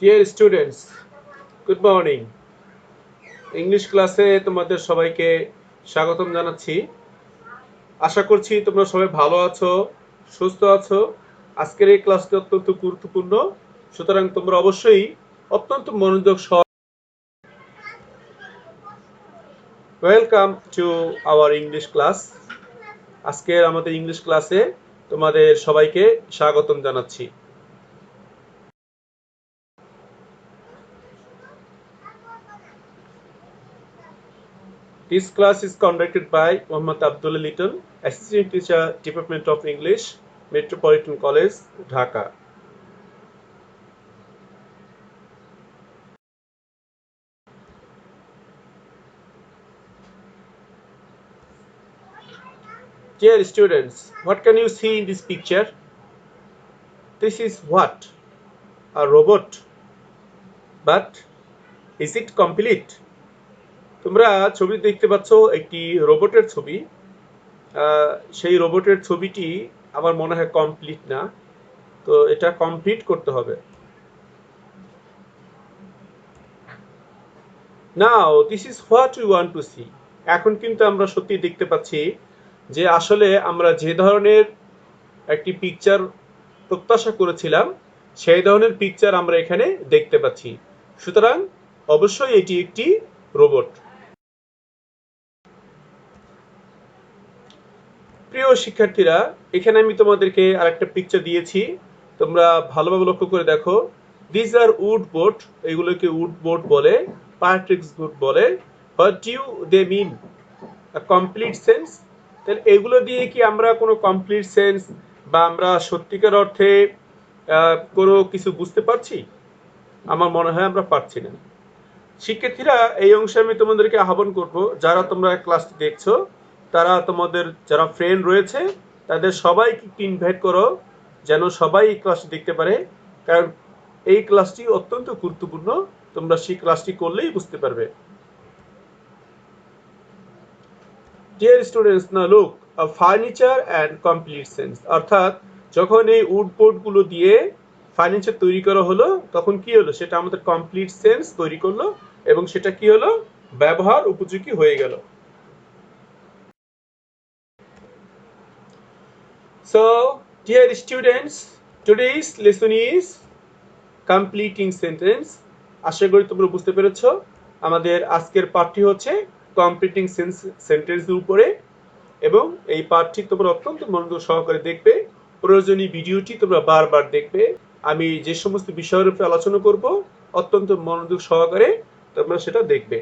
Dear students, good morning. English ক্লাসে তোমাদের সবাইকে স্বাগতম জানাচ্ছি। আশা করছি তোমরা সবাই ভালো আছো, সুস্থ আছো। আজকের এই ক্লাসটি অত্যন্ত গুরুত্বপূর্ণ, সুতরাং তোমরা অবশ্যই অত্যন্ত মনোযোগ সহ welcome to our English class. আজকের আমাদের ইংলিশ ক্লাসে তোমাদের সবাইকে স্বাগতম জানাচ্ছি। This class is conducted by Mohammad Abdullah Litton, Assistant Teacher, Department of English, Metropolitan College, Dhaka. Dear students, what can you see in this picture? This is what? A robot. But is it complete? তোমরা ছবি দেখতে পাচ্ছ একটি রোবটের ছবি। সেই রোবটের ছবিটি আমার মনে হয় কমপ্লিট না, তো এটা কমপ্লিট করতে হবে। Now this is what we want to see. এখন কিন্তু আমরা সত্যি দেখতে পাচ্ছি যে আসলে আমরা যে ধরনের একটি পিকচার প্রত্যাশা করেছিলাম সেই ধরনের পিকচার আমরা এখানে দেখতে পাচ্ছি। সুতরাং অবশ্যই এটি একটি রোবট। প্রিয় শিক্ষার্থীরা, এখানে আমি তোমাদেরকে আরেকটা পিকচার দিয়েছি, তোমরা ভালোভাবে লক্ষ্য করে দেখো। দিস আর উড বোর্ড, এগুলোকে উড বোর্ড বলে, পার্ট্রিক্স বোর্ড বলে। What do they mean? A complete sense. তাহলে এগুলো দিয়ে কি আমরা কোনো কমপ্লিট সেন্স বা আমরা সত্যিকার অর্থে কোনো কিছু বুঝতে পারছি? আমার মনে হয় আমরা পারছি না। শিক্ষার্থীরা, এই অংশে আমি তোমাদেরকে আহ্বান করব, যারা তোমরা ক্লাসটি দেখছো তারা তোমাদের যারা ফ্রেন্ড রয়েছে তাদের সবাইকে ইনভাইট করো, যেন সবাই এই ক্লাসটি দেখতে পারে, কারণ এই ক্লাসটি অত্যন্ত গুরুত্বপূর্ণ। তোমরা সেই ক্লাসটি করলেই বুঝতে পারবে। Dear students, now look a furniture and complete sense. অর্থাৎ যখন এই উড বোর্ডগুলো দিয়ে ফার্নিচার তৈরি করা হলো তখন কি হলো, সেটা আমাদের কমপ্লিট সেন্স তৈরি করলো এবং সেটা কি হলো, ব্যবহার উপযোগী হয়ে গেল। So, dear students, today's lesson is completing sentence. আশা করি তোমরা বুঝতে পেরেছো আমাদের আজকের পাঠটি হচ্ছে কমপ্লিটিং সেন্টেন্সের উপরে, এবং এই পাঠটি তোমরা অত্যন্ত মনোযোগ সহকারে দেখবে। প্রয়োজনীয় ভিডিওটি তোমরা বারবার দেখবে। আমি যে সমস্ত বিষয়ের উপরে আলোচনা করব অত্যন্ত মনোযোগ সহকারে তোমরা সেটা দেখবে।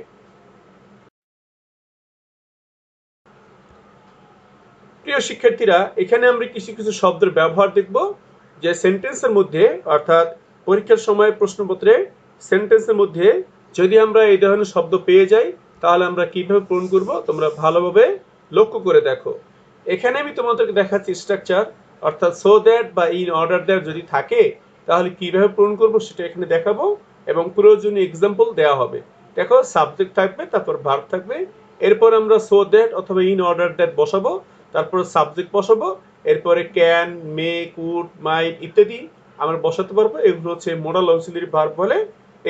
প্রিয় শিক্ষার্থীরা, এখানে আমরা কিছু কিছু শব্দের ব্যবহার দেখব যে সেন্টেন্সের মধ্যে, অর্থাৎ পরীক্ষার সময় প্রশ্নপত্রে সেন্টেন্সের মধ্যে যদি আমরা এই ধরনের শব্দ পেয়ে যাই তাহলে আমরা কিভাবে পূরণ করব তোমরা ভালোভাবে লক্ষ্য করে দেখো। এখানে আমি তোমাদেরকে দেখাচ্ছি স্ট্রাকচার, অর্থাৎ সো দ্যাট বা ইন অর্ডার দ্যাট যদি থাকে তাহলে কিভাবে পূরণ করব সেটা এখানে দেখাবো এবং প্রয়োজনীয় এক্সাম্পল দেওয়া হবে। দেখো, সাবজেক্ট থাকবে, তারপর ভার্ব থাকবে, এরপর আমরা সো দ্যাট অথবা ইন অর্ডার দ্যাট বসাবো, তারপর সাবজেক্ট বসাবো, এরপরে ক্যান, মেক, উড, মাইট ইত্যাদি আমরা বসাতে পারবো। এগুলো হচ্ছে মোডাল অক্সিলারি ভার্ব বলে।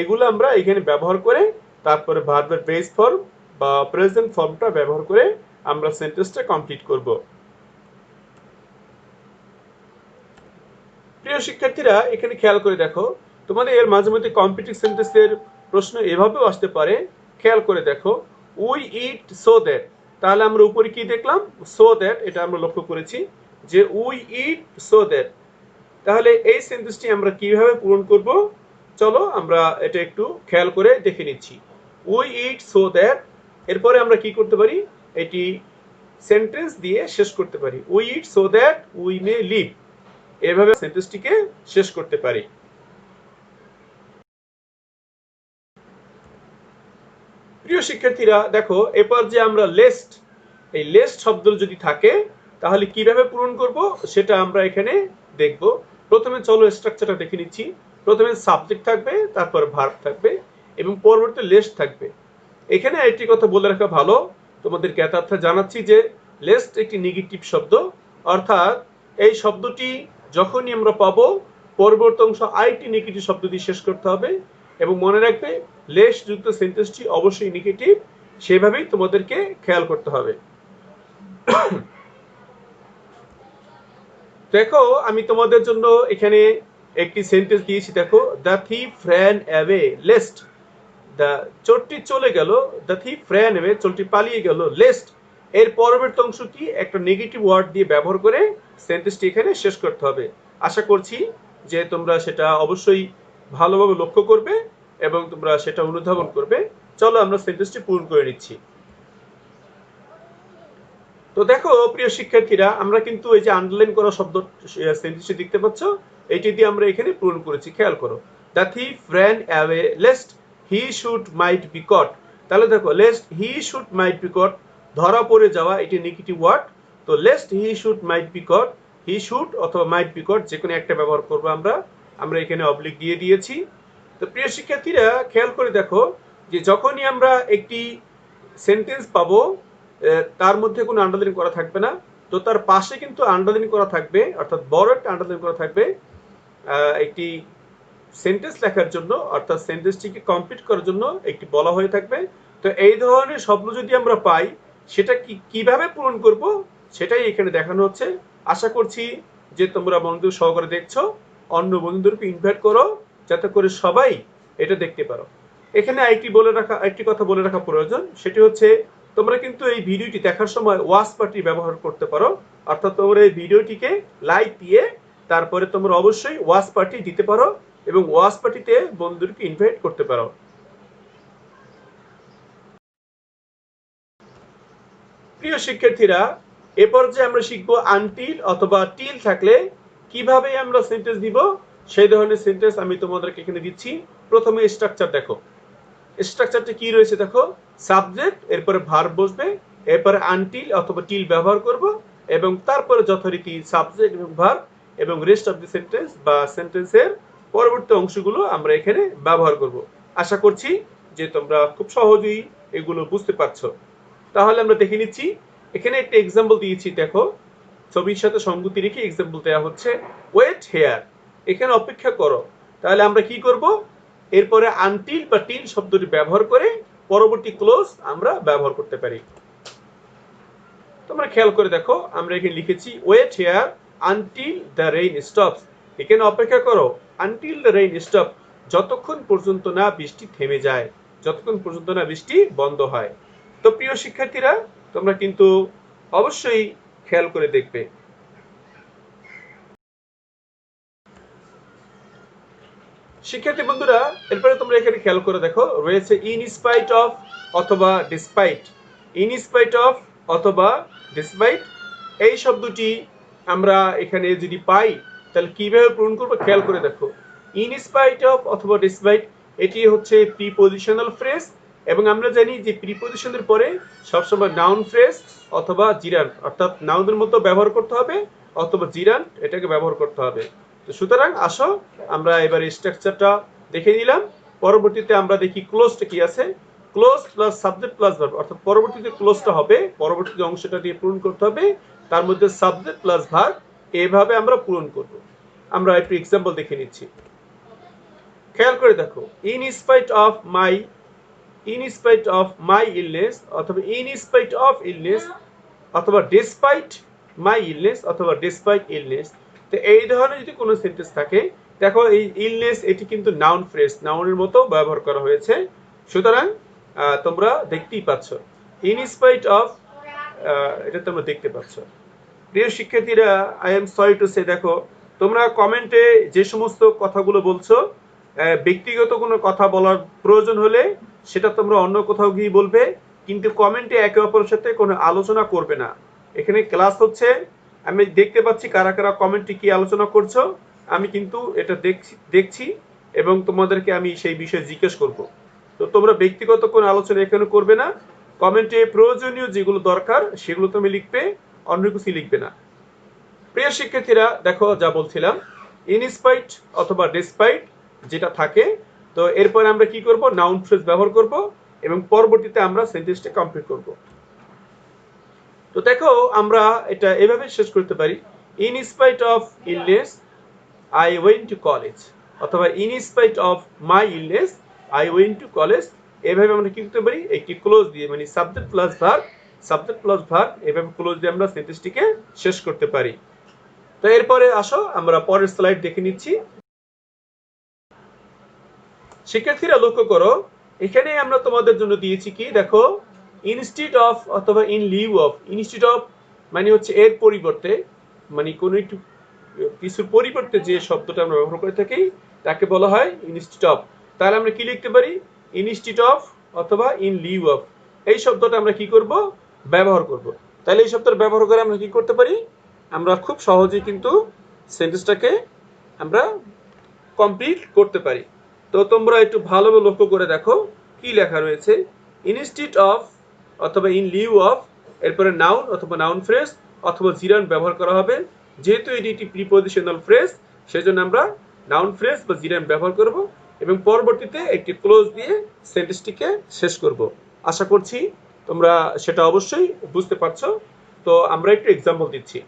এগুলো আমরা এখানে ব্যবহার করে তারপরে ভার্বের বেস ফর্ম বা প্রেজেন্ট ফর্মটা ব্যবহার করে আমরা সেন্টেন্সটা কমপ্লিট করব। প্রিয় শিক্ষার্থীরা, এখানে খেয়াল করে দেখো, তোমাদের এর মাঝে মধ্যে কমপ্লিটিং সেন্টেন্সের প্রশ্ন এভাবেও আসতে পারে। খেয়াল করে দেখো, উই ইট সো দ্যাট, তাহলে আমরা উপরে কি দেখলাম, সো দ্যাট, এটা আমরা লক্ষ্য করেছি যে উই ইট সো দ্যাট। তাহলে এই সেন্টেন্সটি আমরা কিভাবে পূরণ করব, চলো আমরা এটা একটু খেয়াল করে দেখে নিচ্ছি। উই ইট সো দ্যাট, এরপরে আমরা কি করতে পারি, এটি সেন্টেন্স দিয়ে শেষ করতে পারি। We eat so that we may live, এভাবে সেন্টেন্সটিকে শেষ করতে পারি। প্রিয় শিক্ষার্থীরা দেখো, এরপর যে আমরা লেস্ট, এই লেস্ট শব্দ যদি থাকে তাহলে কিভাবে পূরণ করব সেটা আমরা এখানে দেখব। প্রথমে চলো স্ট্রাকচারটা দেখে নিচ্ছি। প্রথমে সাবজেক্ট থাকবে, তারপর ভার্ব থাকবে এবং পরবর্তী লেস্ট থাকবে। এখানে একটি কথা বলে রাখা ভালো, তোমাদের জ্ঞাতার্থে জানাচ্ছি যে লেস্ট একটি নেগেটিভ শব্দ, অর্থাৎ এই শব্দটি যখনই আমরা পাবো পরবর্তী অংশ আরেকটি নেগেটিভ শব্দ দিয়ে শেষ করতে হবে। এবং মনে রাখবে লেস্ট যুক্ত সেন্টেন্সটি অবশ্যই নেগেটিভ, সেভাবেই তোমাদেরকে খেয়াল করতে হবে। দেখো আমি তোমাদের জন্য এখানে একটি সেন্টেন্স দিয়েছি, দেখো the thief ran away lest, the চোরটি চলে গেল, দ্য থিফ ran away চোরটি পালিয়ে গেল, লেস্ট এর পরবর্তী অংশ কি একটা নেগেটিভ ওয়ার্ড দিয়ে ব্যবহার করে সেন্টেন্সটি এখানে শেষ করতে হবে। আশা করছি যে তোমরা সেটা অবশ্যই ভালোভাবে লক্ষ্য করবে এবং তোমরা সেটা অনুধাবন করবে। চলো আমরা সেন্টেন্সটি পূরণ করে নিচ্ছি। তো দেখো প্রিয় শিক্ষার্থীরা, আমরা কিন্তু এই যে আন্ডারলাইন করা শব্দ সেন্টেন্সটি দেখতে পাচ্ছ, এটি দিয়ে আমরা এখানে পূরণ করেছি। খেয়াল করো, the thief ran away lest he should might be caught। তাহলে দেখো lest he should might be caught, ধরা পড়ে যাওয়া, এটি নেগেটিভ ওয়ার্ড। তো lest he should might be caught, he should অথবা might be caught যে কোনো একটা ব্যবহার করব আমরা এখানে অবলিক দিয়ে দিয়েছি। তো প্রিয় শিক্ষার্থীরা খেয়াল করে দেখো যে যখনই আমরা একটি সেন্টেন্স পাবো তার মধ্যে কোনো আন্ডারলাইন করা থাকবে না, তো তার পাশে কিন্তু আন্ডারলাইন করা থাকবে, অর্থাৎ বড় একটা আন্ডারলাইন করা থাকবে একটি সেন্টেন্স লেখার জন্য, অর্থাৎ সেন্টেন্সটিকে কমপ্লিট করার জন্য একটি বলা হয়ে থাকবে। তো এই ধরনের শব্দ যদি আমরা পাই, সেটা কিভাবে পূরণ করব সেটাই এখানে দেখানো হচ্ছে। আশা করছি যে তোমরা মনোযোগ সহকারে দেখছো। অন্য বন্ধুদেরকে ইনভাইট করো যাতে করে সবাই এটা দেখতে পারো। এখানে একটি কথা বলে রাখা প্রয়োজন, সেটি হচ্ছে তোমরা কিন্তু এই ভিডিওটি দেখার সময় ওয়াচ পার্টি ব্যবহার করতে পারো, অর্থাৎ তোমরা এই ভিডিওটিকে লাইক দিয়ে তারপরে তোমরা অবশ্যই ওয়াচ পার্টি দিতে পারো এবং ওয়াচ পার্টিতে বন্ধুদেরকে ইনভাইট করতে পারো। প্রিয় শিক্ষার্থীরা, এ পর্যায়ে আমরা শিখবো আনটিল অথবা টিল থাকলে কিভাবে আমরা সেন্টেন্স দিব। সেই ধরনের সেন্টেন্স আমি তোমাদেরকে এখানে দিচ্ছি। প্রথমে স্ট্রাকচার দেখো, স্ট্রাকচারটা কি রয়েছে দেখো, সাবজেক্ট, এরপরে ভার্ব বসবে, এরপরে আনটিল অথবা টিল ব্যবহার করব এবং তারপরে যথারীতি সাবজেক্ট এবং ভার্ব এবং রেস্ট অফ দি সেন্টেন্স বা সেন্টেন্সের পরবর্তী অংশগুলো আমরা এখানে ব্যবহার করব। আশা করছি যে তোমরা খুব সহজেই এগুলো বুঝতে পারছো। তাহলে আমরা দেখে নিচ্ছি। এখানে একটা এক্সাম্পল দিয়েছি, দেখো ছবির সাথে সঙ্গতি রেখে এক্সাম্পল দেওয়া হচ্ছে, ওয়েট হেয়ার, এখানে অপেক্ষা করো। তাহলে আমরা কি করব, এরপরে আনটিল বা টিল শব্দটি ব্যবহার করে পরবর্তী ক্লোজ আমরা ব্যবহার করতে পারি। তোমরা খেয়াল করে দেখো, আমরা এখানে লিখেছি wait here until the rain stops, এখানে অপেক্ষা করো আনটিল দ্য রেইন স্টপ, যতক্ষণ পর্যন্ত না বৃষ্টি থেমে যায়, যতক্ষণ পর্যন্ত না বৃষ্টি বন্ধ হয়। তো প্রিয় শিক্ষার্থীরা, তোমরা কিন্তু অবশ্যই খেয়াল করে দেখবে। শিক্ষার্থী বন্ধুরা, এরপরে তোমরা এখানে খেয়াল করে দেখো, রয়েছে ইন স্পাইট অফ অথবা ডিসপাইট। ইন স্পাইট অফ অথবা ডিসপাইট এই শব্দটি আমরা এখানে যদি পাই তাহলে কিভাবে পূরণ করবো খেয়াল করে দেখো। ইন স্পাইট অফ অথবা ডিসপাইট এটি হচ্ছে প্রিপজিশনাল ফ্রেজ এবং আমরা জানি যে প্রিপজিশনের পরে সবসময় নাউন ফ্রেজ অথবা জিরান্ট, অর্থাৎ নাউনের মতো ব্যবহার করতে হবে অথবা জিরান্ট এটাকে ব্যবহার করতে হবে। তো সুতরাং আসো আমরা এবার স্ট্রাকচারটা দেখে নিলাম। পরবর্তীতে আমরা দেখি ক্লোজটা কি আছে। Close plus subject plus verb, অর্থাৎ পরবর্তীতে ক্লোজটা হবে, পরবর্তীতে অংশটা দিয়ে পূরণ করতে হবে, তার মধ্যে সাবজেক্ট প্লাস ভার্ব, এভাবে আমরা পূরণ করব। আমরা একটু এক্সাম্পল দেখে নিচ্ছি। খেয়াল করে দেখো, in spite of my illness অথবা ইন স্পাইট অফ ইলনেস অথবা ডিসপাইট মাই ইলনেস অথবা ডিসপাইট ইলনেস। তো এই ধরনের যদি কোনো সেন্টেন্স থাকে, দেখো এই ইলনেস এটি কিন্তু নাউন ফ্রেজ, নাউনের মতো ব্যবহার করা হয়েছে। সুতরাং তোমরা দেখতেই পাচ্ছ ইন স্পাইট অফ, এটা তোমরা দেখতে পাচ্ছ। প্রিয় শিক্ষার্থীরা, I am sorry to say, দেখো তোমরা কমেন্টে যে সমস্ত কথাগুলো বলছো, ব্যক্তিগত কোনো কথা বলার প্রয়োজন হলে সেটা তোমরা অন্য কোথাও গিয়ে বলবে, কিন্তু কমেন্টে একে অপরের সাথে কোনো আলোচনা করবে না। এখানে ক্লাস হচ্ছে, আমি দেখতে পাচ্ছি কারা কারা কমেন্টে কি আলোচনা করছো, আমি কিন্তু এটা দেখছি এবং তোমাদেরকে আমি সেই বিষয়ে জিজ্ঞেস করব। তো তোমরা ব্যক্তিগত কোনো আলোচনা এখানে করবে না, কমেন্টে প্রয়োজনীয় যেগুলো দরকার সেগুলো তুমি লিখবে, অন্য কিছু লিখবে না। প্রিয় শিক্ষার্থীরা, দেখো যা বলছিলাম, ইনস্পাইট অথবা ডিসপাইট যেটা থাকে, তো এরপর আমরা কি করব, নাউন ফ্রেজ ব্যবহার করব এবং পরবর্তীতে আমরা সেন্টেন্সটা কমপ্লিট করব। তো দেখো আমরা এটা এভাবে শেষ করতে পারি, in spite of illness I went to college, অথবা in spite of my illness I went to college. এভাবে আমরা কি করতে পারি, একটি ক্লোজ দিয়ে মানে সাবজেক্ট প্লাস ভার্ব এভাবে ক্লোজ দিয়ে আমরা সেন্টেন্সটিকে শেষ করতে পারি। তো এরপরে আসো আমরা পরের স্লাইড দেখে নিচ্ছি। শিক্ষার্থীরা লক্ষ্য করো, এখানে আমরা তোমাদের জন্য দিয়েছি কি দেখো, ইনস্টিড অফ অথবা in Liu of. Instead of মানে হচ্ছে এর পরিবর্তে, মানে কোনো একটু কিছুর পরিবর্তে যে শব্দটা আমরা ব্যবহার করে থাকি তাকে বলা হয় ইনস্টিড অফ। তাহলে আমরা কি লিখতে পারি, ইনস্টিড অফ অথবা ইন লিউ অফ এই শব্দটা আমরা কি করব, ব্যবহার করব। তাহলে এই শব্দটা ব্যবহার করে আমরা কি করতে পারি, আমরা খুব সহজেই কিন্তু সেন্টেন্সটাকে আমরা কমপ্লিট করতে পারি। তো তোমরা একটু ভালোভাবে লক্ষ্য করে দেখো কি লেখা রয়েছে, ইনস্টিড অফ অথবা ইন লিউ অফ, এরপরে নাউন অথবা নাউন ফ্রেজ অথবা জিরান ব্যবহার করা হবে। যেহেতু এটি একটি প্রিপজিশনাল ফ্রেজ, সেজন্য আমরা নাউন ফ্রেজ বা জিরান ব্যবহার করব এবং পরবর্তীতে একটি ক্লোজ দিয়ে সেন্টেন্সটিকে শেষ করব। আশা করছি তোমরা সেটা অবশ্যই বুঝতে পারছো। তো আমরা একটু এক্সাম্পল দিচ্ছি।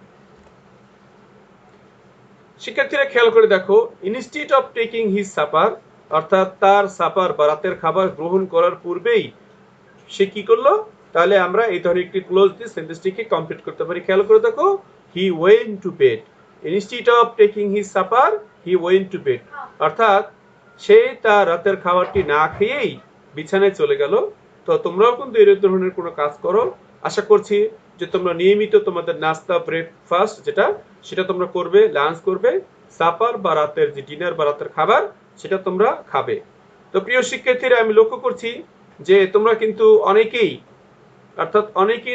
শিক্ষার্থীরা খেয়াল করে দেখো, instead of taking his supper, অর্থাৎ তার সাপার বা রাতের খাবার গ্রহণ করার পূর্বেই সে কি করলো, তাহলে আমরা এই ধরনের একটি ক্লোজ দিয়ে সেন্টেন্সটিকে কমপ্লিট করতে পারি। খেয়াল করে দেখো, he went to bed, instead of taking his supper he went to bed, অর্থাৎ সে তার রাতের খাবারটি না খেয়েই বিছানায় চলে গেল। তো তোমরাও কিন্তু এই ধরনের কোনো কাজ করো। আশা করছি যে তোমরা নিয়মিত তোমাদের নাস্তা ব্রেকফাস্ট সেটা তোমরা করবে, লাঞ্চ করবে, সাপার বা রাতের যে ডিনার বা রাতের খাবার সেটা তোমরা খাবে। তো প্রিয় শিক্ষার্থীরা, আমি লক্ষ্য করছি যে তোমরা কিন্তু অনেকেই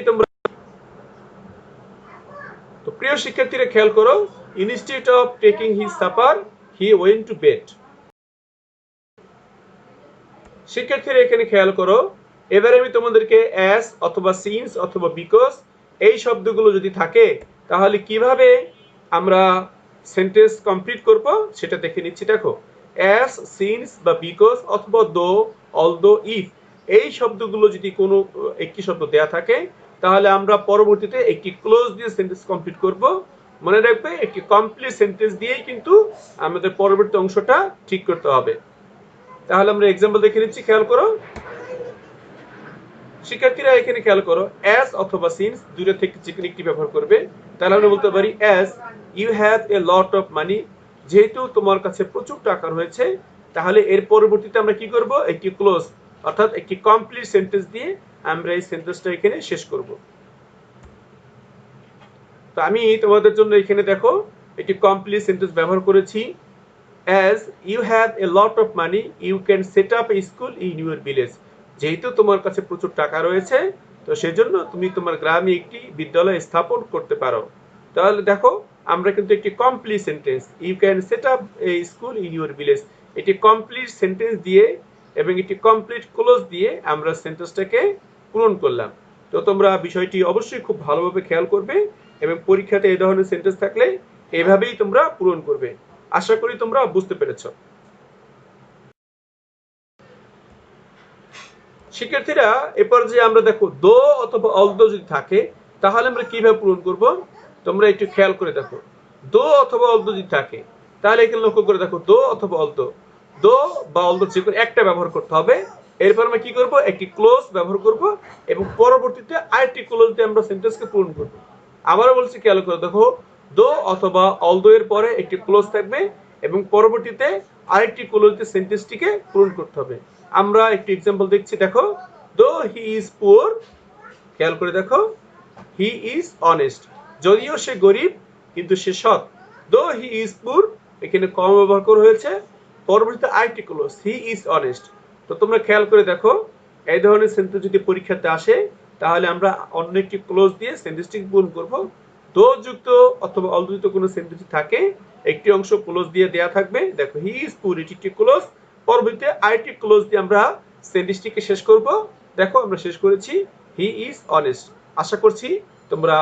তোমরা, তো প্রিয় শিক্ষার্থীরা খেয়াল করো, instead of taking his supper he went to bed. শিক্ষার্থীরা এখানে খেয়াল করো, এবারে আমি তোমাদেরকে অ্যাজ অথবা সিন্স অথবা বিকজ এই শব্দগুলো যদি থাকে তাহলে কিভাবে আমরা সেন্টেন্স কমপ্লিট করব সেটা দেখে নিচ্ছি। দেখো, অ্যাজ, সিন্স বা বিকজ অথবা দো, অলদো, ইফ এই শব্দগুলো যদি কোনো একটি শব্দ দেয়া থাকে তাহলে আমরা পরবর্তীতে একটি ক্লোজ দিয়ে সেন্টেন্স কমপ্লিট করব। মনে রাখবে, একটি কমপ্লিট সেন্টেন্স দিয়েই কিন্তু আমাদের পরবর্তী অংশটা ঠিক করতে হবে। তাহলে আমরা এক্সাম্পল দেখে নিচ্ছি, খেয়াল করো। শিক্ষার্থীরা এখানে খেয়াল করো, অ্যাজ অথবা সিন্স দুটো থেকে যে কোনো একটি ব্যবহার করবে। তাহলে আমরা বলতে পারি as you have a lot of money, যেহেতু তোমার কাছে প্রচুর টাকা রয়েছে, তাহলে এর পরবর্তীতে আমরা কি করব, একটি ক্লোজ অর্থাৎ একটি কমপ্লিট সেন্টেন্স দিয়ে আমরা এই সেন্টেন্সটা এখানে শেষ করব। তো আমি তোমাদের জন্য এখানে দেখো একটি কমপ্লিট সেন্টেন্স ব্যবহার করেছি। As you have a lot of money, you can set up a school in your village. যেহেতু তোমার কাছে প্রচুর টাকা রয়েছে, তো সেজন্য তুমি তোমার গ্রামে একটি বিদ্যালয় স্থাপন করতে পারো। তাহলে দেখো, আমরা কিন্তু একটি complete sentence, you can set up a school in your village, এটি কমপ্লিট সেন্টেন্স দিয়ে এবং একটি কমপ্লিট ক্লোজ দিয়ে আমরা সেন্টেন্সটাকে পূরণ করলাম। তো তোমরা বিষয়টি অবশ্যই খুব ভালোভাবে খেয়াল করবে এবং পরীক্ষাতে এই ধরনের সেন্টেন্স থাকলে এভাবেই তোমরা পূরণ করবে। আশা করি তোমরা বুঝতে পেরেছো। শিক্ষার্থীরা, এরপর যে আমরা দেখো দো অথবা অলদো যদি থাকে তাহলে আমরা কিভাবে পূরণ করব, তোমরা একটু খেয়াল করে দেখো। দো অথবা অলদো যদি থাকে তাহলে এখানে লক্ষ্য করে দেখো, দো অথবা অলদো, দো বা অলদো যে কোনো একটা ব্যবহার করতে হবে। এরপর আমরা কি করব, একটি ক্লোজ ব্যবহার করব এবং পরবর্তীতে আরেকটি ক্লোজ দিয়ে আমরা সেন্টেন্সকে পূরণ করব। আবারও বলছি, খেয়াল করে দেখো, দো অথবা অলদো এর পরে একটি ক্লোজ থাকবে এবং পরবর্তীতে আরেকটি ক্লোজ দিয়ে সেন্টেন্সটিকে পূরণ করতে হবে। আমরা একটি এক্সাম্পল দেখছি, দেখো, দো হি ইজ পুয়ার, খেয়াল করে দেখো, হি ইজ অনেস্ট, যদিও সে গরিব কিন্তু সে সৎ। দো হি ইজ পুয়ার, এখানে কম ব্যবহার করা হয়েছে, পরবর্তীতে আরেকটি ক্লোজ, হি ইজ অনেস্ট। তো তোমরা খেয়াল করে দেখো, এই ধরনের সেন্টেন্স যদি পরীক্ষাতে আসে তাহলে আমরা অন্য একটি ক্লোজ দিয়ে সেন্টেন্সটিকে পূরণ করব। দো যুক্ত অথবা অলদো যুক্ত কোনো সেন্টেন্স থাকে, একটি অংশ ক্লোজ দিয়ে দেয়া থাকবে। দেখো, হি ইজ পুয়ার, এটি একটি ক্লোজ, পরবর্তীতে আরেকটি ক্লোজ দিয়ে আমরা সেন্টেন্সটিকে শেষ করব। দেখো, আমরা শেষ করেছি, হি ইজ অনেস্ট। আশা করছি তোমরা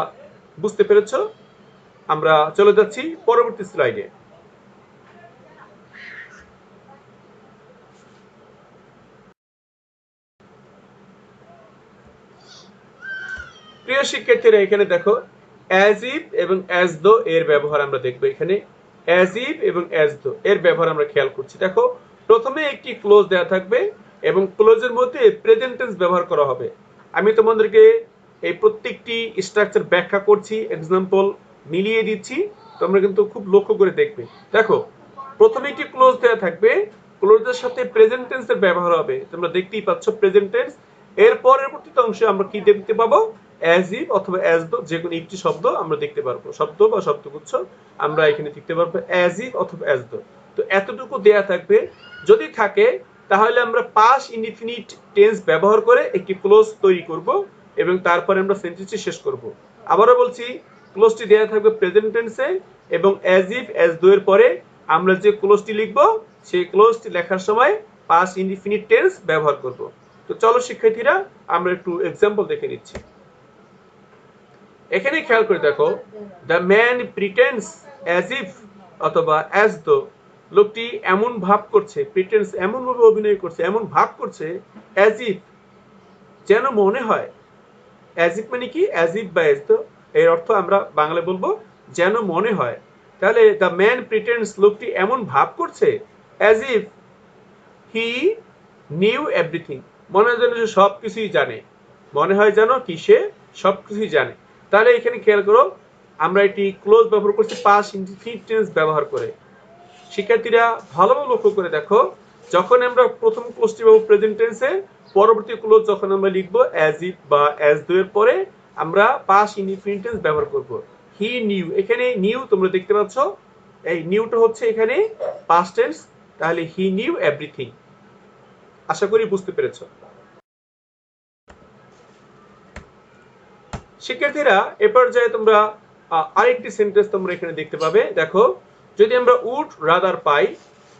বুঝতে পেরেছো। আমরা চলে যাচ্ছি পরবর্তী স্লাইডে। প্রিয় শিক্ষার্থীরা, এখানে দেখো, অ্যাজ ইফ এবং অ্যাজ দো এর ব্যবহার আমরা দেখবো এখানে। অ্যাজ ইফ এবং অ্যাজ দো এর ব্যবহার আমরা খেয়াল করছি। দেখো প্রথমে একটি ক্লোজ দেওয়া থাকবে এবং ক্লোজের মধ্যে প্রেজেন্ট টেন্স ব্যবহার করা হবে। আমি তোমাদেরকে এই প্রত্যেকটি স্ট্রাকচার ব্যাখ্যা করছি, এক্সাম্পল মিলিয়ে দিচ্ছি, তোমরা কিন্তু খুব লক্ষ্য করে দেখবে। দেখো প্রথমে একটি ক্লোজ দেওয়া থাকবে, ক্লোজের সাথে প্রেজেন্ট টেন্সের ব্যবহার হবে, তোমরা দেখতেই পাচ্ছ প্রেজেন্ট টেন্স। এর পরবর্তীতে অংশে আমরা কি দেখতে পাবো, অ্যাজ ইফ অথবা অ্যাজ দো, যে কোনো একটি শব্দ আমরা দেখতে পারবো, শব্দ বা শব্দগুচ্ছ আমরা এখানে দেখতে পারবো অ্যাজ ইফ অথবা অ্যাজ দো। তো এতটুকু দেয়া থাকবে, যদি থাকে তাহলে আমরা পাস্ট ইনডিফিনিট টেন্স ব্যবহার করে একটি ক্লোজ তৈরি করব এবং তারপরে আমরা সেন্টেন্সটি শেষ করব। আবারও বলছি, ক্লোজটি দেয়া থাকবে প্রেজেন্ট টেন্সে এবং অ্যাজ ইফ অ্যাজ দো এর পরে আমরা যে ক্লোজটি লিখব সেই ক্লোজটি লেখার সময় পাস্ট ইনডিফিনিট টেন্স ব্যবহার করব। তো চলো শিক্ষার্থীরা আমরা একটু এক্সাম্পল দেখে নিচ্ছি। এখানে খেয়াল করে দেখো, দ্য ম্যান প্রিটেন্ডস অ্যাজ ইফ অথবা অ্যাজ দো, লোকটি এমন ভাব করছে, প্রিটেন্ডস এমন ভাবে অভিনয় করছে, এমন ভাব করছে, অ্যাজ ইফ যেন মনে হয়। অ্যাজ ইফ মানে কি, অ্যাজ ইফ বা অ্যাজ দো এর অর্থ আমরা বাংলায় বলবো যেন মনে হয়। তাহলে দ্য ম্যান প্রিটেন্ডস লোকটি এমন ভাব করছে, as if he knew everything মনে হয় যেন সে সবকিছুই জানে, মনে হয় যেন কি সে সবকিছুই জানে। তাহলে এখানে খেয়াল করো, আমরা এটি ক্লোজ ব্যবহার করছি পাস্ট ইনডিফিনিট টেন্স ব্যবহার করে। শিক্ষার্থীরা ভালোভাবে লক্ষ্য করে দেখো, যখন আমরা প্রথম ক্লোজটি পাবো প্রেজেন্ট টেন্সে, পরবর্তী ক্লোজ যখন আমরা লিখবো অ্যাজ ইফ বা অ্যাজ দো এর পরে আমরা পাস্ট ইনডিফিনিট টেন্স ব্যবহার করব। হি নিউ, এখানে নিউ তোমরা দেখতে পাচ্ছ, এই নিউটা হচ্ছে এখানে পাস্ট টেন্স, তাহলে হি নিউ এভরিথিং। আশা করি বুঝতে পেরেছো। শিক্ষার্থীরা এ পর্যায়ে তোমরা আরেকটি সেন্টেন্স তোমরা এখানে দেখতে পাবে। দেখো, যদি আমরা উড রাদার পাই,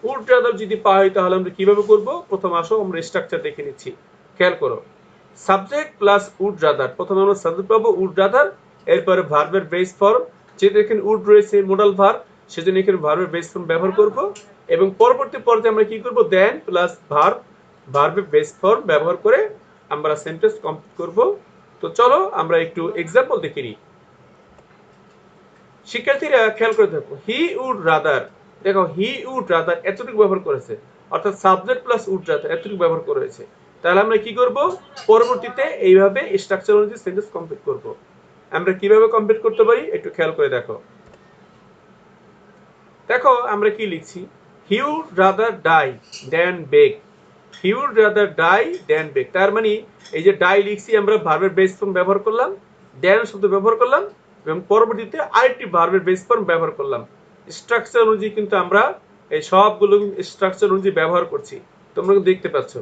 উড রাদার যদি পাই তাহলে আমরা কিভাবে করব, প্রথম আসো আমরা স্ট্রাকচার দেখে নিচ্ছি। খেয়াল করো, সাবজেক্ট প্লাস উড রাদার, প্রথমে আমরা সাবজেক্ট পাবো উড রাদার, এরপরে ভার্বের বেস ফর্ম, যেহেতু এখানে উড রয়েছে মোডাল ভার্ব, সেজন্য এখানে ভার্বের বেস ফর্ম ব্যবহার করব এবং পরবর্তী পর্যায়ে আমরা কি করব, দেন প্লাস ভার্ব, ভার্বের বেস ফর্ম ব্যবহার করে আমরা সেন্টেন্স কমপ্লিট করব। তো চলো আমরা একটু এক্সাম্পল দেখে নিই। শিক্ষার্থীরা খেয়াল করে দেখো, হি উড রাদার, দেখো হি উড রাদার এতটুকু ব্যবহার করেছে, অর্থাৎ সাবজেক্ট প্লাস উড রাদার এতটুকু ব্যবহার করেছে। তাহলে আমরা কি করব, পরবর্তীতে এইভাবে স্ট্রাকচার অনুযায়ী সেন্টেন্স কমপ্লিট করব। আমরা কিভাবে কমপ্লিট করতে পারি একটু খেয়াল করে দেখো। দেখো আমরা কি লিখছি, he would rather die than beg, he would rather die than beg. তার মানে এই যে ডাই লিখছি আমরা ভার্বের বেস ফর্ম ব্যবহার করলাম, দেন শব্দ ব্যবহার করলাম এবং পরবর্তীতে আরেকটি ভার্বের বেস ফর্ম ব্যবহার করলাম। স্ট্রাকচার অনুযায়ী কিন্তু আমরা এই সবগুলো স্ট্রাকচার অনুযায়ী ব্যবহার করছি, তোমরা দেখতে পাচ্ছ।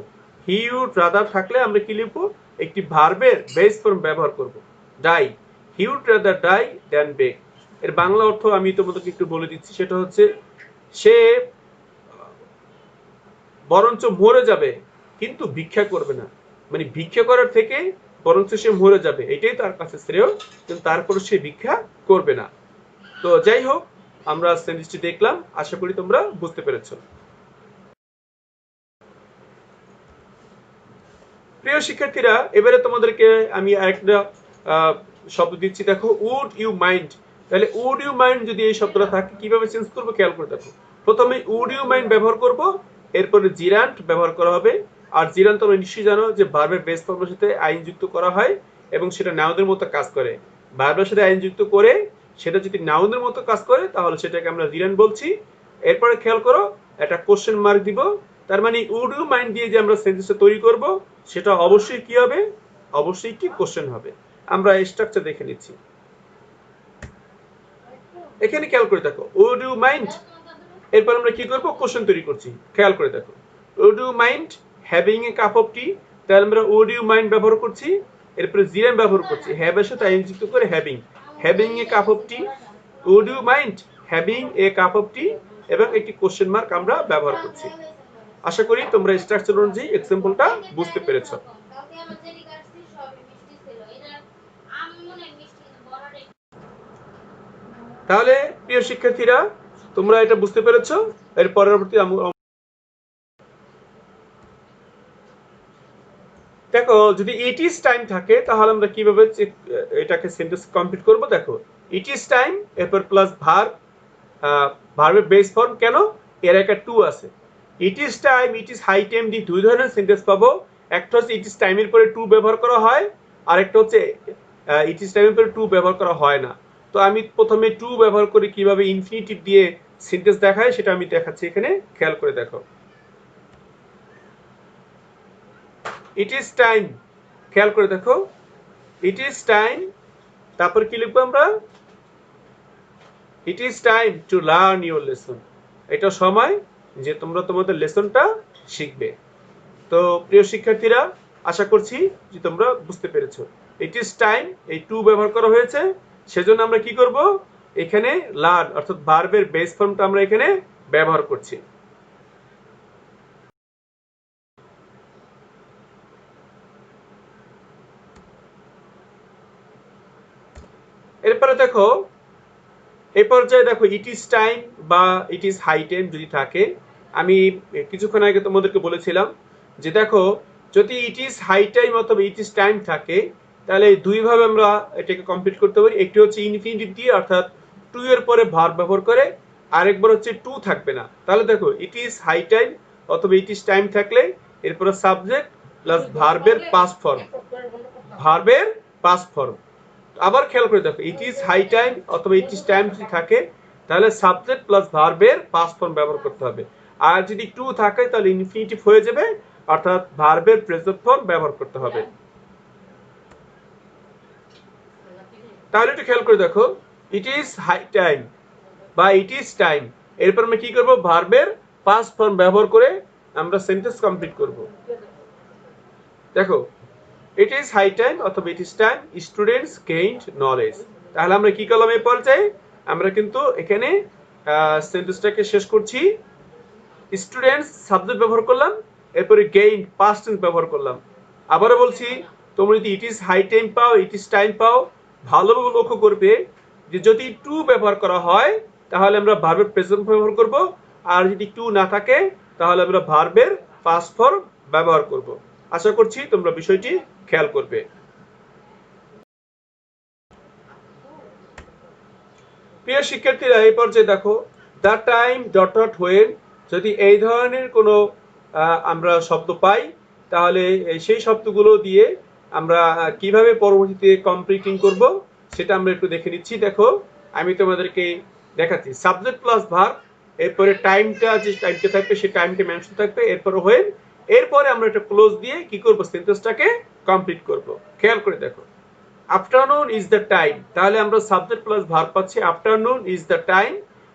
হি উড রাদার থাকলে আমরা কি লিখবো, একটি ভার্বের বেস ফর্ম ব্যবহার করব, die, he would rather die than বেগ। এর বাংলা অর্থ আমি তোমাদেরকে একটু বলে দিচ্ছি, সেটা হচ্ছে সে বরঞ্চ মরে যাবে কিন্তু ভিক্ষা করবে না, মানে ভিক্ষা করার থেকে বরঞ্চ সে মরে যাবে, এটাই তার কাছে শ্রেয়, কিন্তু তারপর সে ভিক্ষা করবে না। তো যাই হোক, আমরা সেন্টেন্সটি দেখলাম, আশা করি তোমরা বুঝতে পেরেছো। প্রিয় শিক্ষার্থীরা, এবারে তোমাদেরকে আমি আরেকটা শব্দ দিচ্ছি। দেখো, উড ইউ মাইন্ড, তাহলে উড ইউ মাইন্ড যদি এই শব্দটা থাকে কিভাবে চেঞ্জ করবো খেয়াল করে দেখো। প্রথমে উড ইউ মাইন্ড ব্যবহার করব, এরপরে জিরান্ট ব্যবহার করা হবে। আর জিরান্ট তোমরা নিশ্চয়ই জানো যে ভার্বের বেস ফর্মের সাথে আইন যুক্ত করা হয় এবং সেটা নাউনের মতো কাজ করে। ভার্বের সাথে আইন যুক্ত করে সেটা যদি নাউনের মতো কাজ করে তাহলে সেটাকে আমরা জিরান্ট বলছি। এরপরে খেয়াল করো, একটা কোশ্চেন মার্ক দিব, তার মানে উড ইউ মাইন্ড দিয়ে যে আমরা সেন্টেন্সটা তৈরি করব সেটা অবশ্যই কি হবে, অবশ্যই কি কোশ্চেন হবে। আমরা স্ট্রাকচার দেখে নিচ্ছি। এখানে খেয়াল করে দেখো, উড ইউ মাইন্ড, এরপর আমরা কি করব, কোশ্চেন তৈরি করছি। খেয়াল করে দেখো, would you mind having a cup of tea, তাহলে আমরা উড ইউ মাইন্ড ব্যবহার করছি, এরপরে জিরান ব্যবহার করছি, হ্যাভ এর সাথে আইন যুক্ত করে having, having a cup of tea, would you mind having a cup of tea এবং একটি কোশ্চেন মার্ক আমরা ব্যবহার করছি। আশা করি তোমরা স্ট্রাকচার অনুযায়ী এক্সাম্পলটা বুঝতে পেরেছো। তাহলে প্রিয় শিক্ষার্থীরা, তোমরা এটা বুঝতে পেরেছো। এর পরবর্তী দেখো, যদি ইট ইজ টাইম থাকে তাহলে আমরা কিভাবে এটাকে সেন্টেন্স কমপ্লিট করব। দেখো, ইট ইজ টাইম, এরপর প্লাস ভার্ব, ভার্বের বেস ফর্ম কেন, এর একটা টু আছে। It is time, it is high time দিয়ে দুই ধরনের সেন্টেন্স পাবো। একটা হচ্ছে ইট ইজ টাইমের পরে টু ব্যবহার করা হয়, আর একটা হচ্ছে ইট ইজ টাইমের পরে টু ব্যবহার করা হয় না। তো আমি প্রথমে টু ব্যবহার করে কিভাবে ইনফিনিটিভ দিয়ে সেন্টেন্স দেখায় সেটা আমি দেখাচ্ছি এখানে, খেয়াল করে দেখো। ইট ইজ টাইম, খেয়াল করে দেখো, ইট ইজ টাইম, তারপর কি লিখবো আমরা, ইট is time to learn your lesson. এটা সময় যে তোমরা তোমাদের লেসনটা শিখবে। তো প্রিয় শিক্ষার্থীরা, আশা করছি যে তোমরা বুঝতে পেরেছো। ইট ইজ টাইম, এই টু ব্যবহার করা হয়েছে, সেজন্য আমরা কি করব, এখানে লার্ন অর্থাৎ ভার্বের বেস ফর্মটা আমরা এখানে ব্যবহার করছি। এরপরে দেখো, এই পর্যায়ে দেখো ইট ইজ টাইম বা ইট ইজ হাই টাইম যদি থাকে, আমি কিছুক্ষণ আগে তোমাদেরকে বলেছিলাম যে দেখো, যদি ইট ইজ হাই টাইম অথবা ইট ইজ টাইম থাকে, তাহলে দুইভাবে আমরা এটাকে কমপ্লিট করতে পারি। একটি হচ্ছে ইনফিনিটিভ দিয়ে অর্থাৎ টু এর পরে ভার্ব ব্যবহার করে, আরেকবার হচ্ছে টু থাকবে না। তাহলে দেখো ইট ইজ হাই টাইম অথবা ইট ইজ টাইম থাকলে এরপরে সাবজেক্ট প্লাস ভার্বের পাস্ট ফর্ম, ভার্বের পাস্ট ফর্ম। আবার খেয়াল করে দেখো, ইট ইজ হাই টাইম অথবা ইট ইজ টাইম যদি থাকে তাহলে সাবজেক্ট প্লাস ভার্বের পাস্ট ফর্ম ব্যবহার করতে হবে। আর যদি টু থাকে তাহলে ইনফিনিটিভ হয়ে যাবে, অর্থাৎ ভার্বের প্রেজেন্ট ফর্ম ব্যবহার করতে হবে। তাহলে একটু খেয়াল করে দেখো, ইট ইজ হাই টাইম বা ইট ইজ টাইম, এরপর আমরা কি করব, ভার্বের পাস্ট ফর্ম ব্যবহার করে আমরা সেন্টেন্স কমপ্লিট করব। দেখো, ইট ইজ হাই টাইম অথবা ইট is time students gained knowledge. তাহলে আমরা কি করলাম, এই পর্যায়ে আমরা কিন্তু এখানে সেন্টেন্সটাকে শেষ করছি। স্টুডেন্টস সাবজেক্ট ব্যবহার করলাম, এরপরে গেইনড পাস্ট টেন্স ব্যবহার করলাম। আবারও বলছি, তোমরা যদি ইট ইজ হাই টাইম পাও, ইট ইজ টাইম পাও, ভালোভাবে লক্ষ্য করবে যে যদি টু ব্যবহার করা হয় তাহলে আমরা ভার্বের প্রেজেন্ট ব্যবহার করব, আর যদি টু না থাকে তাহলে আমরা ভার্বের পাস্ট ফর্ম ব্যবহার করব। আশা করছি তোমরা বিষয়টি খেয়াল করবে। প্রিয় শিক্ষার্থীরা, এই পর্যায়ে দেখো, the time dot dot when, যদি এই ধরনের কোনো আমরা শব্দ পাই তাহলে সেই শব্দগুলো দিয়ে আমরা কিভাবে পরবর্তীতে কমপ্লিটিং করব সেটা আমরা একটু দেখে নিচ্ছি। দেখো, আমি তোমাদেরকে দেখাচ্ছি, সাবজেক্ট প্লাস ভার্ব, এরপরে টাইমটা যে টাইমটা থাকবে সেই টাইমটা মেনশন থাকবে, এরপরে হোয়েন, এরপরে আমরা একটা ক্লোজ দিয়ে কি করব, সেন্টেন্সটাকে কমপ্লিট করব। খেয়াল করে দেখো, আফটারনুন ইজ দ্য টাইম, তাহলে আমরা সাবজেক্ট প্লাস ভার্ব পাচ্ছি, আফটারনুন ইজ দ্য টাইম,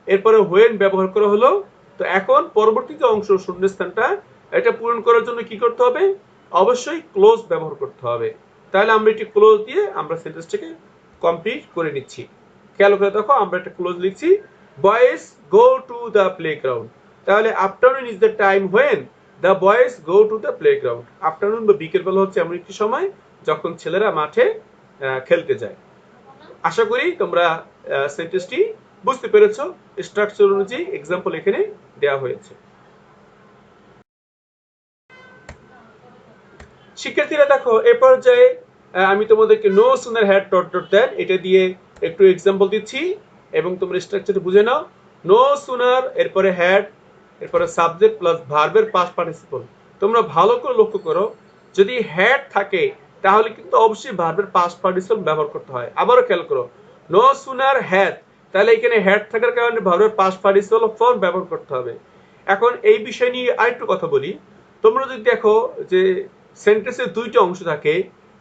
এরপরে হোয়েন ব্যবহার করা হলো। তো এখন পরবর্তী যে অংশ শূন্যস্থানটা, এটা পূরণ করার জন্য কি করতে হবে, অবশ্যই ক্লোজ ব্যবহার করতে হবে। তাহলে আমরা একটি ক্লোজ দিয়ে আমরা সেন্টেন্সটাকে কমপ্লিট করে নিচ্ছি। খেয়াল করে দেখো, আমরা একটা ক্লোজ লিখছি, boys go to the playground. তাহলে afternoon is the time when the boys go to the playground. Afternoon বা বিকেলবেলা হচ্ছে এমন একটি সময় যখন ছেলেরা মাঠে খেলতে যায়। আশা করি তোমরা সেন্টেন্সটি বুঝতে পেরেছো। স্ট্রাকচার অনুযায়ী এক্সাম্পল এখানে দেওয়া হয়েছে। শিক্ষার্থীরা দেখো, এ পর্যায়ে আমি তোমাদেরকে no sooner had dot dot that এটা দিয়ে একটু এক্সাম্পল দিচ্ছি এবং তোমরা স্ট্রাকচারটা বুঝে নাও। নো সুনার, এরপরে হ্যাড, এরপরে সাবজেক্ট প্লাস ভার্বের পাস্ট পার্টিসিপল। তোমরা ভালো করে লক্ষ্য করো, যদি হ্যাড থাকে তাহলে কিন্তু অবশ্যই ভার্বের পাস্ট পার্টিসিপল ব্যবহার করতে হয়। আবারও খেয়াল করো, নো সুনার হ্যাড, তাহলে এখানে হ্যাড থাকার কারণে ভার্বের পাস্ট পার্টিসিপল ফর্ম ব্যবহার করতে হবে। এখন এই বিষয় নিয়ে আরেকটু কথা বলি। তোমরা যদি দেখো যে সেন্টেন্সের দুইটি অংশ থাকে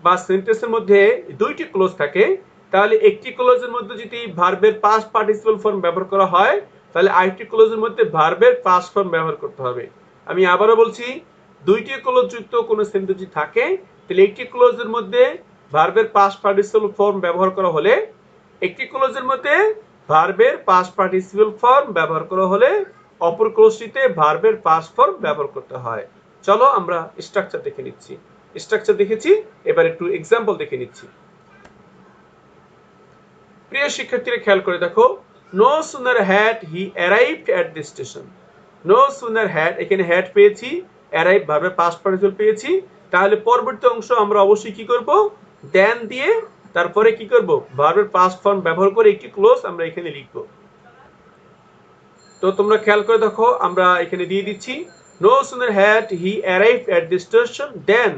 বা সেন্টেন্সের মধ্যে দুইটি ক্লোজ থাকে, তাহলে একটি ক্লোজের মধ্যে যদি ভার্বের পাস্ট পার্টিসিপল ফর্ম ব্যবহার করা হয় তাহলে আরেকটি ক্লোজের মধ্যে ভার্বের পাস্ট ফর্ম ব্যবহার করতে হবে। আমি আবারও বলছি, দুইটি ক্লোজ যুক্ত কোনো সেন্টেন্স যদি থাকে তাহলে একটি ক্লোজের মধ্যে ভার্বের পাস্ট পার্টিসিপল ফর্ম ব্যবহার করা হলে, একটি ক্লোজের মধ্যে ভার্বের পাস্ট পার্টিসিপল ফর্ম ব্যবহার করা হলে অপর ক্লোজটিতে ভার্বের পাস্ট ফর্ম ব্যবহার করতে হয়। চলো আমরা স্ট্রাকচার দেখে নিচ্ছি। স্ট্রাকচার দেখেছি, এবার একটু এক্সাম্পল দেখে নিচ্ছি। প্রিয় শিক্ষার্থীরা, খেয়াল করে দেখো, no sooner had he arrived at the station. No sooner had, এখানে হ্যাড পেয়েছি, অ্যারাইভ ভার্বের পাস্ট পার্টিসিপল পেয়েছি, তাহলে পরবর্তী অংশ আমরা অবশ্যই কি করব, দেন দিয়ে তারপরে কি করব, ভার্বের পাস্ট ফর্ম ব্যবহার করে একটি ক্লোজ আমরা এখানে লিখব। তো তোমরা খেয়াল করে দেখো, আমরা এখানে দিয়ে দিচ্ছি no sooner had he arrived at the station then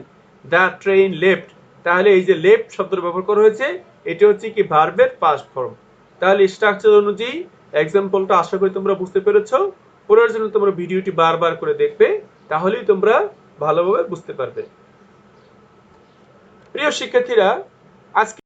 the train left. তাহলে এই যে লেফট শব্দটা ব্যবহার করা হয়েছে, এটা হচ্ছে কি ভার্বের পাস্ট ফর্ম। তাহলে স্ট্রাকচার অনুযায়ী এক্সাম্পলটা আশা করি তোমরা বুঝতে পেরেছো। পড়ার জন্য তোমরা ভিডিওটি বারবার করে দেখবে, তাহলেই তোমরা ভালোভাবে বুঝতে পারবে। প্রিয় শিক্ষার্থীরা, আজকে